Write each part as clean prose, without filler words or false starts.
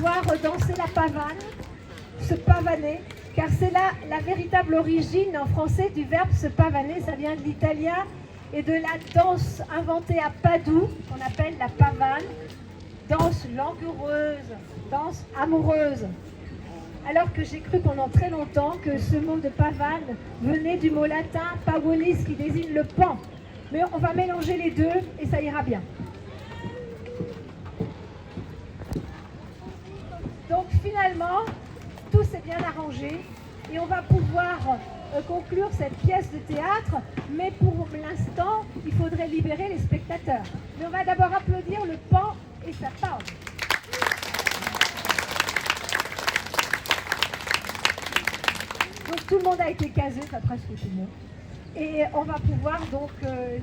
pouvoir danser la pavane, se pavaner, car c'est là la véritable origine en français du verbe se pavaner. Ça vient de l'italien et de la danse inventée à Padoue, qu'on appelle la pavane, danse langoureuse, danse amoureuse. Alors que j'ai cru pendant très longtemps que ce mot de pavane venait du mot latin pavonis qui désigne le pan. Mais on va mélanger les deux et ça ira bien. Donc finalement, tout s'est bien arrangé et on va pouvoir conclure cette pièce de théâtre, mais pour l'instant, il faudrait libérer les spectateurs. Mais on va d'abord applaudir le pan et sa pause. Donc tout le monde a été casé, enfin presque tout le monde. Et on va pouvoir donc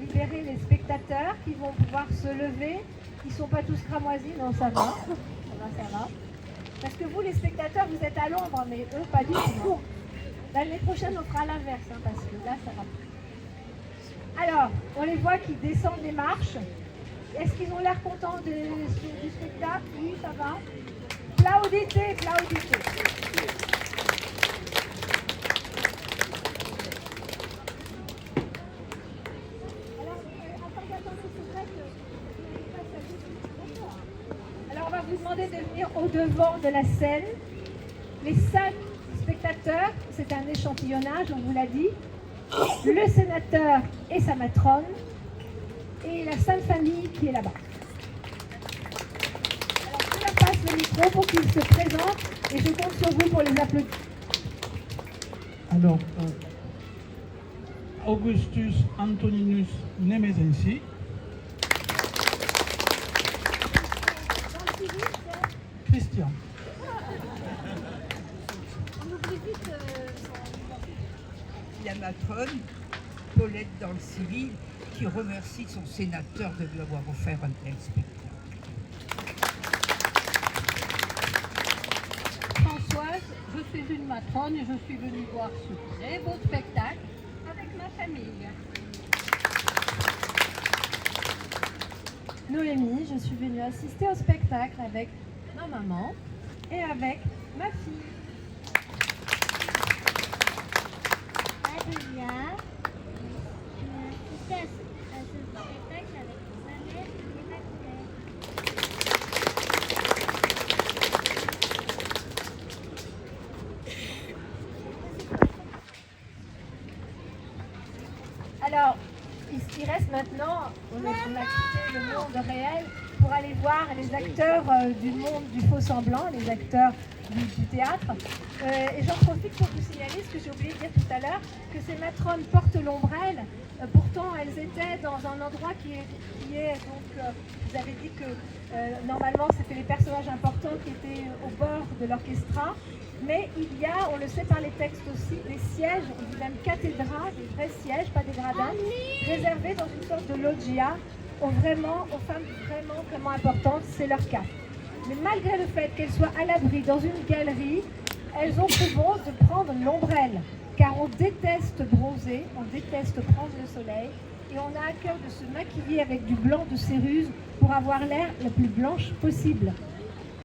libérer les spectateurs qui vont pouvoir se lever. Ils ne sont pas tous cramoisis, non ça va. Ça va. Parce que vous les spectateurs, vous êtes à l'ombre, mais eux pas du tout. L'année prochaine on fera l'inverse, hein, parce que là ça va. Alors, on les voit qui descendent les marches. Est-ce qu'ils ont l'air contents du spectacle? Oui, ça va. Plaudite, plaudite. Alors, on va vous demander de venir au devant de la scène. Les 5 spectateurs, c'est un échantillonnage, on vous l'a dit. Le sénateur et sa matrone. Et la Sainte Famille qui est là-bas. Alors, je leur passe le micro pour qu'ils se présentent et je compte sur vous pour les applaudir. Alors, Augustus Antoninus Nemesensi. Christian. La matrone, Paulette dans le civil, qui remercie son sénateur de lui avoir offert un tel spectacle. Françoise, je suis une matrone et je suis venue voir ce très beau spectacle avec ma famille. Noémie, je suis venue assister au spectacle avec ma maman et avec ma fille. Adelia, je assiste à ce spectacle avec ma mère et ma grand-mère. Alors, il reste maintenant, on a quitté le monde réel pour aller voir les acteurs du monde du faux semblant, les acteurs du théâtre. Et j'en profite pour vous signaler ce que j'ai oublié de dire tout à l'heure, que ces matrones portent l'ombrelle. Pourtant, elles étaient dans un endroit qui est donc, vous avez dit que normalement c'était les personnages importants qui étaient au bord de l'orchestra. Mais il y a, on le sait par les textes aussi, des sièges, on dit même cathédrales, des vrais sièges, pas des gradins, réservés dans une sorte de loggia aux femmes vraiment importantes, c'est leur cas. Mais malgré le fait qu'elles soient à l'abri dans une galerie, elles ont pour bon de prendre l'ombrelle, car on déteste bronzer, on déteste prendre le soleil, et on a à cœur de se maquiller avec du blanc de céruse pour avoir l'air la plus blanche possible.